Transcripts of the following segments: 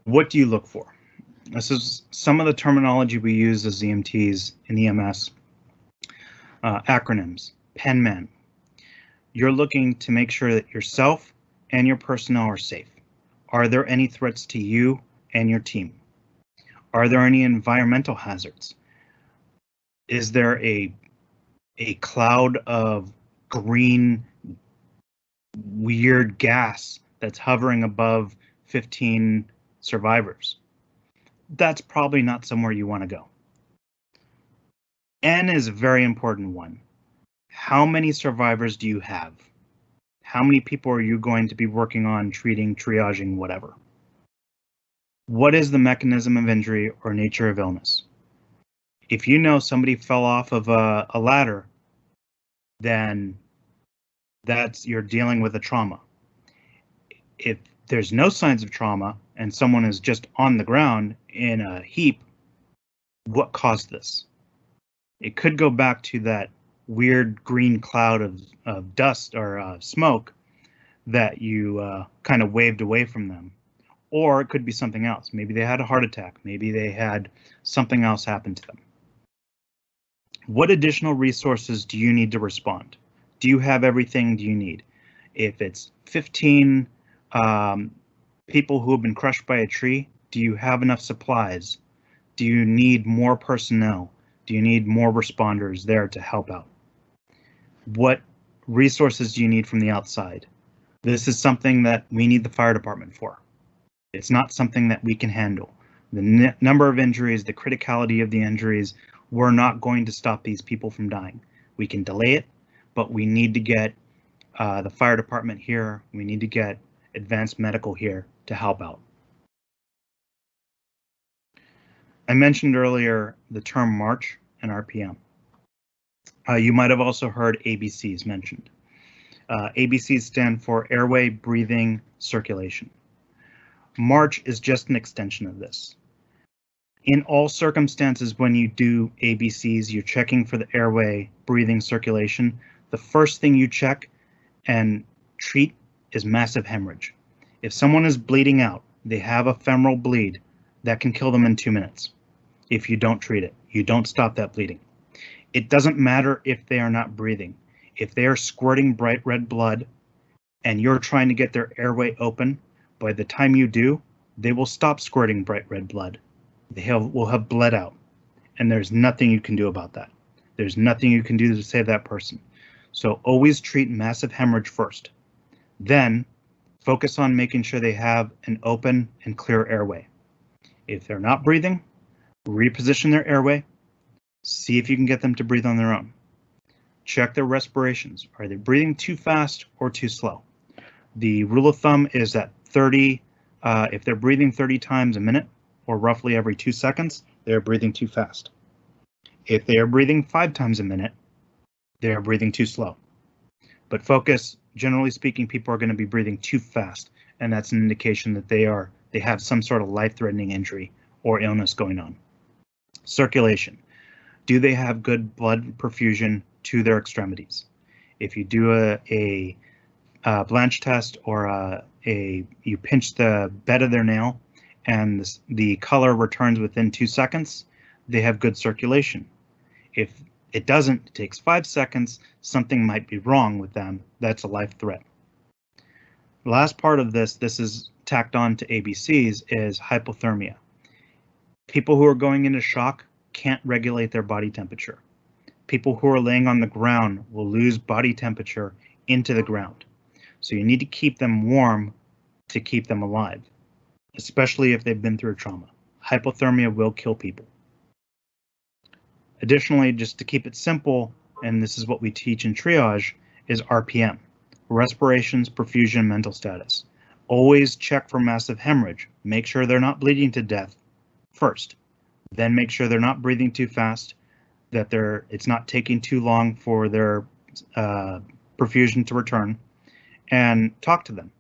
What do you look for? This is some of the terminology we use as EMTs in EMS. Acronyms, PENMAN. You're looking to make sure that yourself and your personnel are safe. Are there any threats to you and your team? Are there any environmental hazards? Is there a cloud of green, weird gas that's hovering above 15 survivors? That's probably not somewhere you want to go. N is a very important one. How many survivors do you have? How many people are you going to be working on, treating, triaging, whatever? What is the mechanism of injury or nature of illness? If you know somebody fell off of a ladder, then you're dealing with a trauma. If there's no signs of trauma and someone is just on the ground in a heap, what caused this? It could go back to that weird green cloud of dust or smoke that you kind of waved away from them. Or it could be something else. Maybe they had a heart attack. Maybe they had something else happen to them. What additional resources do you need to respond? Do you have everything you need? If it's 15 people who have been crushed by a tree, do you have enough supplies? Do you need more personnel? Do you need more responders there to help out? What resources do you need from the outside? This is something that we need the fire department for. It's not something that we can handle. The number of injuries, the criticality of the injuries, we're not going to stop these people from dying. We can delay it, but we need to get the fire department here. We need to get advanced medical here to help out. I mentioned earlier the term March and RPM. You might have also heard ABCs mentioned. ABCs stand for airway, breathing, circulation. March is just an extension of this. In all circumstances, when you do ABCs, you're checking for the airway, breathing, circulation. The first thing you check and treat is massive hemorrhage. If someone is bleeding out, they have a femoral bleed, that can kill them in 2 minutes. If you don't treat it, you don't stop that bleeding. It doesn't matter if they are not breathing. If they are squirting bright red blood and you're trying to get their airway open, by the time you do, they will stop squirting bright red blood. They will have bled out, and there's nothing you can do about that. There's nothing you can do to save that person. So always treat massive hemorrhage first. Then focus on making sure they have an open and clear airway. If they're not breathing, reposition their airway. See if you can get them to breathe on their own. Check their respirations. Are they breathing too fast or too slow? The rule of thumb is that 30, if they're breathing 30 times a minute, or roughly every 2 seconds, they're breathing too fast. If they are breathing 5 times a minute, they are breathing too slow. But focus, generally speaking, people are going to be breathing too fast, and that's an indication that they have some sort of life-threatening injury or illness going on. Circulation. Do they have good blood perfusion to their extremities? If you do a Blanche test or you pinch the bed of their nail and the color returns within 2 seconds, they have good circulation. If it doesn't, it takes 5 seconds, something might be wrong with them. That's a life threat. The last part of this is tacked on to ABCs, is hypothermia. People who are going into shock can't regulate their body temperature. People who are laying on the ground will lose body temperature into the ground. So you need to keep them warm to keep them alive, especially if they've been through trauma. Hypothermia will kill people. Additionally, just to keep it simple, and this is what we teach in triage, is RPM, respirations, perfusion, mental status. Always check for massive hemorrhage. Make sure they're not bleeding to death first. Then make sure they're not breathing too fast, that it's not taking too long for their perfusion to return, and talk to them.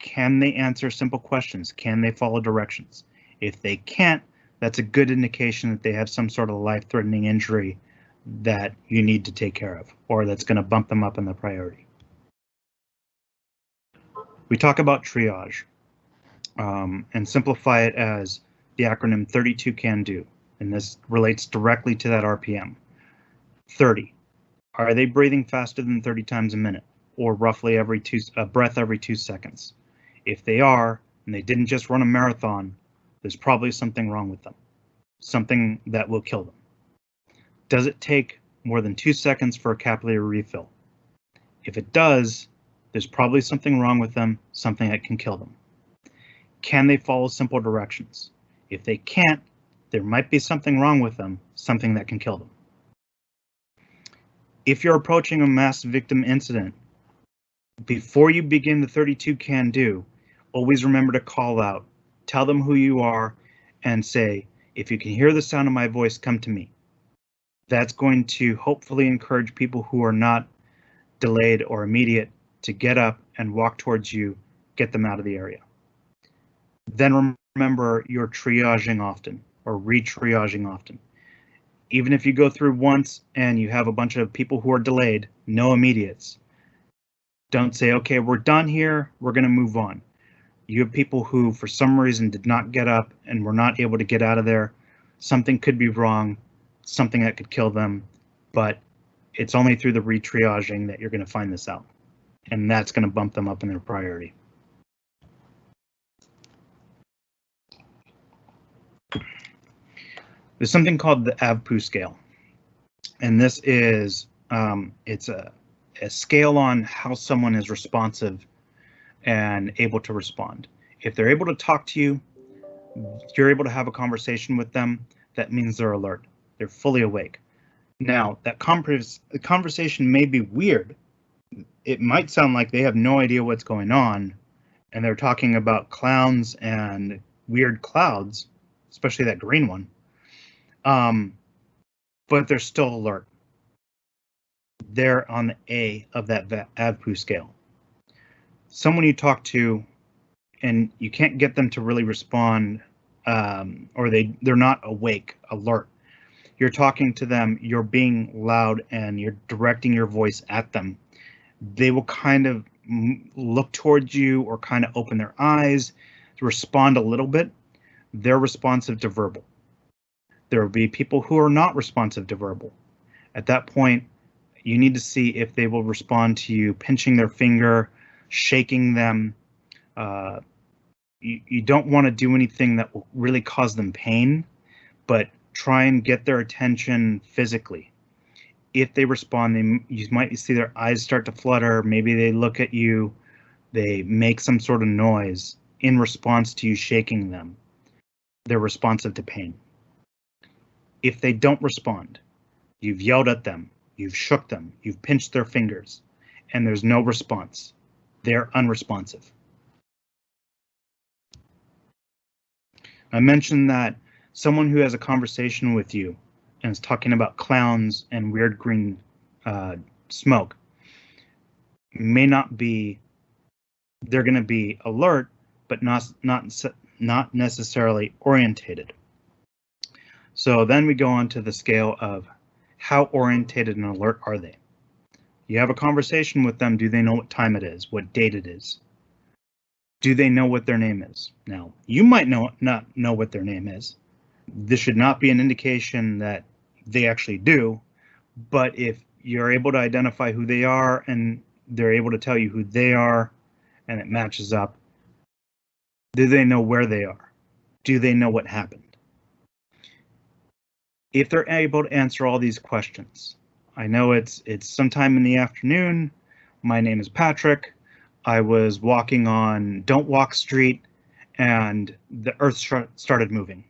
Can they answer simple questions? Can they follow directions? If they can't, that's a good indication that they have some sort of life-threatening injury that you need to take care of, or that's going to bump them up in the priority. We talk about triage. and simplify it as the acronym 32 can do. And this relates directly to that RPM. 30. Are they breathing faster than 30 times a minute, or roughly a breath every 2 seconds? If they are, and they didn't just run a marathon, there's probably something wrong with them, something that will kill them. Does it take more than 2 seconds for a capillary refill? If it does, there's probably something wrong with them, something that can kill them. Can they follow simple directions? If they can't, there might be something wrong with them, something that can kill them. If you're approaching a mass victim incident, before you begin the 32 can do, always remember to call out, tell them who you are, and say, if you can hear the sound of my voice, come to me. That's going to hopefully encourage people who are not delayed or immediate to get up and walk towards you, get them out of the area. Then remember, you're triaging often or re-triaging often. Even if you go through once and you have a bunch of people who are delayed, no immediates. Don't say, okay, we're done here, we're going to move on. You have people who, for some reason, did not get up and were not able to get out of there. Something could be wrong, something that could kill them, but it's only through the re-triaging that you're going to find this out. And that's going to bump them up in their priority. There's something called the AVPU scale, and this is it's a scale on how someone is responsive and able to respond. If they're able to talk to you, you're able to have a conversation with them, that means they're alert, they're fully awake. Now, that conversation may be weird. It might sound like they have no idea what's going on, and they're talking about clowns and weird clouds, especially that green one. But they're still alert. They're on the A of that AVPU scale. Someone you talk to and you can't get them to really respond, or they're not awake, alert. You're talking to them, you're being loud, and you're directing your voice at them. They will kind of look towards you or kind of open their eyes to respond a little bit. They're responsive to verbal. There will be people who are not responsive to verbal. At that point, you need to see if they will respond to you pinching their finger, shaking them. You don't want to do anything that will really cause them pain, but try and get their attention physically. If they respond, you might see their eyes start to flutter. Maybe they look at you, they make some sort of noise in response to you shaking them. They're responsive to pain. If they don't respond, you've yelled at them, you've shook them, you've pinched their fingers, and there's no response. They're unresponsive. I mentioned that someone who has a conversation with you and is talking about clowns and weird green smoke may not be, they're going to be alert, but not necessarily orientated. So then we go on to the scale of how orientated and alert are they? You have a conversation with them. Do they know what time it is, what date it is? Do they know what their name is? Now, you might not know what their name is. This should not be an indication that they actually do, but if you're able to identify who they are and they're able to tell you who they are and it matches up, do they know where they are? Do they know what happened? If they're able to answer all these questions, I know it's sometime in the afternoon. My name is Patrick. I was walking on Don't Walk Street and the earth started moving.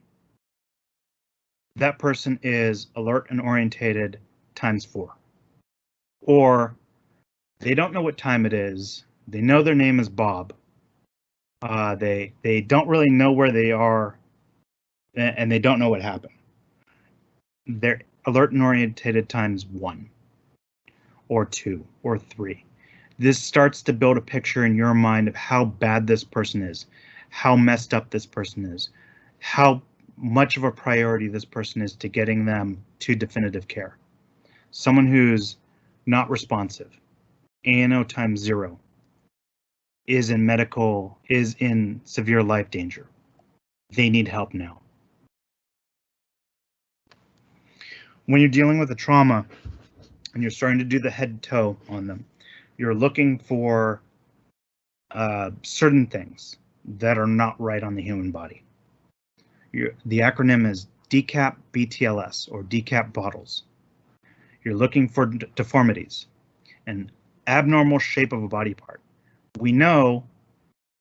That person is alert and orientated ×4. Or they don't know what time it is. They know their name is Bob. They don't really know where they are, and they don't know what happened. They're alert and orientated ×1 or 2 or 3. This starts to build a picture in your mind of how bad this person is, how messed up this person is, how much of a priority this person is to getting them to definitive care. Someone who's not responsive, ANO ×0. is in severe life danger. They need help now. When you're dealing with a trauma and you're starting to do the head to toe on them, you're looking for certain things that are not right on the human body. The acronym is DCAP-BTLS, or DCAP bottles. You're looking for deformities, an abnormal shape of a body part. We know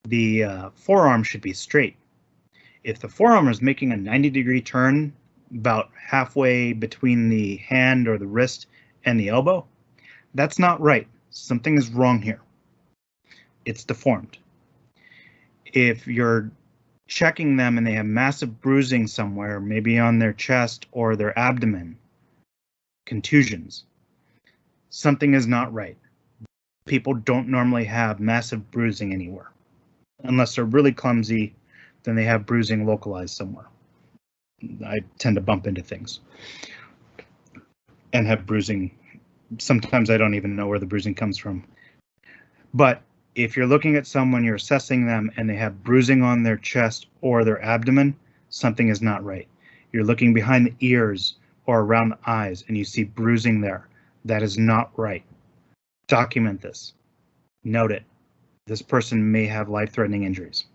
the forearm should be straight. If the forearm is making a 90-degree turn about halfway between the hand or the wrist and the elbow, that's not right. Something is wrong here. It's deformed. If you're checking them and they have massive bruising somewhere, maybe on their chest or their abdomen, contusions, something is not right. People don't normally have massive bruising anywhere. Unless they're really clumsy, then they have bruising localized somewhere. I tend to bump into things and have bruising. Sometimes I don't even know where the bruising comes from. But if you're looking at someone, you're assessing them, and they have bruising on their chest or their abdomen, something is not right. You're looking behind the ears or around the eyes, and you see bruising there. That is not right. Document this. Note it. This person may have life-threatening injuries.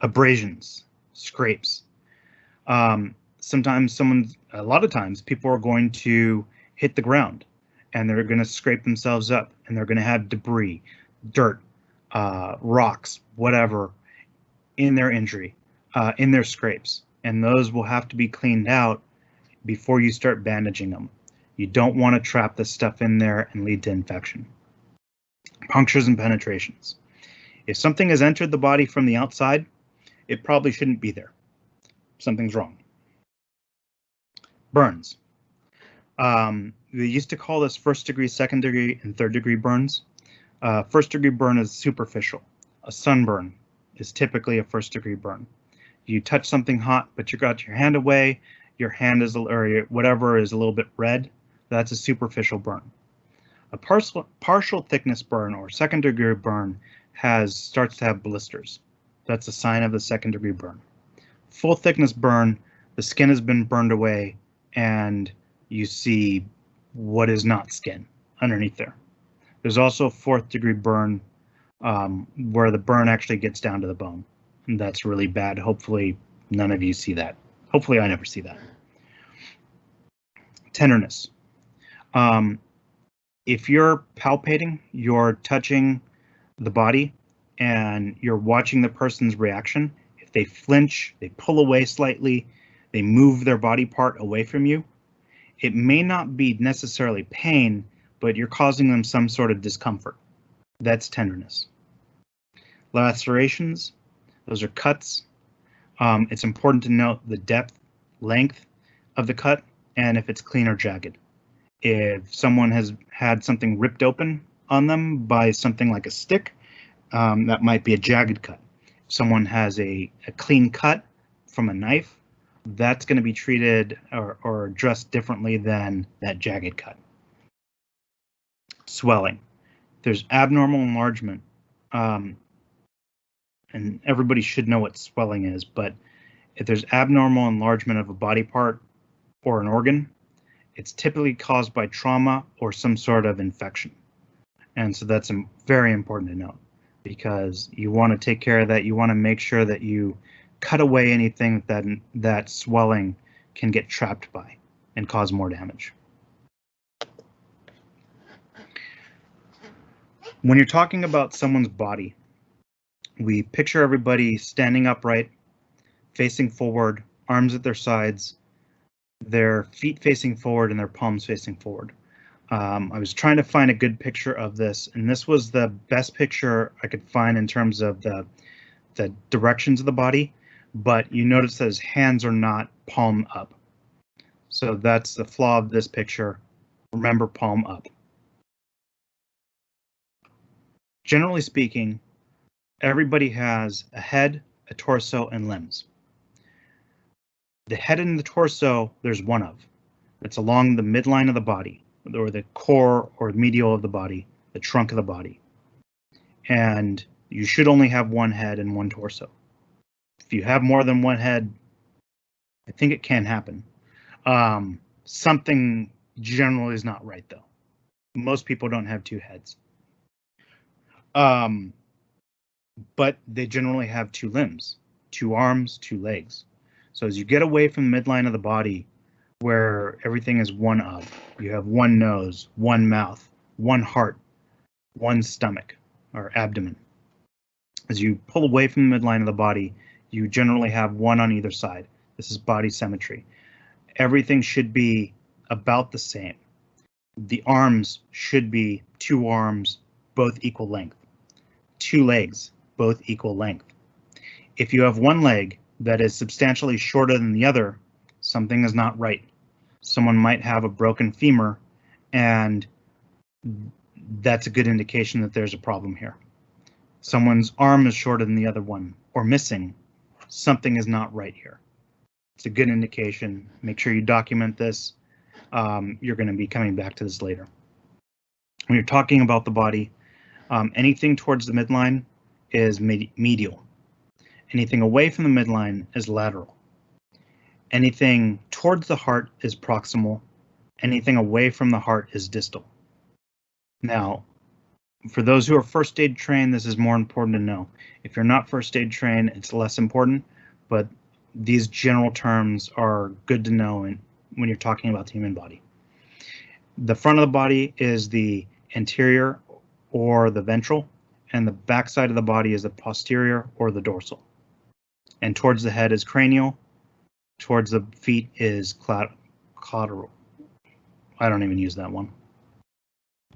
Abrasions, scrapes. Sometimes a lot of times, people are going to hit the ground and they're going to scrape themselves up, and they're going to have debris, dirt, rocks, whatever, in their injury, in their scrapes. And those will have to be cleaned out before you start bandaging them. You don't want to trap this stuff in there and lead to infection. Punctures and penetrations. If something has entered the body from the outside, it probably shouldn't be there. Something's wrong. Burns. We used to call this first degree, second degree, and third degree burns. First degree burn is superficial. A sunburn is typically a first degree burn. You touch something hot, but you got your hand away, your hand is, or whatever is a little bit red, that's a superficial burn. A partial thickness burn or second degree burn starts to have blisters. That's a sign of the second degree burn. Full thickness burn, the skin has been burned away and you see what is not skin underneath there. There's also a fourth degree burn where the burn actually gets down to the bone. And that's really bad. Hopefully none of you see that. Hopefully I never see that. Tenderness. If you're palpating, you're touching the body and you're watching the person's reaction. If they flinch, they pull away slightly, they move their body part away from you, it may not be necessarily pain, but you're causing them some sort of discomfort. That's tenderness. Lacerations, those are cuts. It's important to note the depth, length of the cut, and if it's clean or jagged. If someone has had something ripped open on them by something like a stick, that might be a jagged cut. If someone has a clean cut from a knife, that's going to be treated or addressed differently than that jagged cut. Swelling. There's abnormal enlargement, and everybody should know what swelling is, but if there's abnormal enlargement of a body part or an organ, it's typically caused by trauma or some sort of infection. And so that's very important to note, because you want to take care of that. You want to make sure that you cut away anything that swelling can get trapped by and cause more damage. When you're talking about someone's body, we picture everybody standing upright, facing forward, arms at their sides, their feet facing forward and their palms facing forward. I was trying to find a good picture of this, and this was the best picture I could find in terms of the directions of the body, but you notice that his hands are not palm up. So that's the flaw of this picture. Remember, palm up. Generally speaking, everybody has a head, a torso, and limbs. The head and the torso, there's one of. It's along the midline of the body, or the core or medial of the body, the trunk of the body. and you should only have one head and one torso. If you have more than one head, I think it can happen. Something generally is not right, though. Most people don't have two heads. But they generally have two limbs, two arms, two legs. So as you get away from the midline of the body, where everything is one of, you have one nose, one mouth, one heart, one stomach or abdomen. As you pull away from the midline of the body, you generally have one on either side. This is body symmetry. Everything should be about the same. The arms should be two arms, both equal length. Two legs, both equal length. If you have one leg that is substantially shorter than the other, something is not right. Someone might have a broken femur, and that's a good indication that there's a problem here. Someone's arm is shorter than the other one, or missing. Something is not right here. It's a good indication. Make sure you document this. You're going to be coming back to this later. When you're talking about the body, anything towards the midline is medial. Anything away from the midline is lateral. Anything towards the heart is proximal. Anything away from the heart is distal. Now, for those who are first aid trained, this is more important to know. If you're not first aid trained, it's less important, but these general terms are good to know when you're talking about the human body. The front of the body is the anterior or the ventral, and the back side of the body is the posterior or the dorsal. And towards the head is cranial, towards the feet is collateral. I don't even use that one.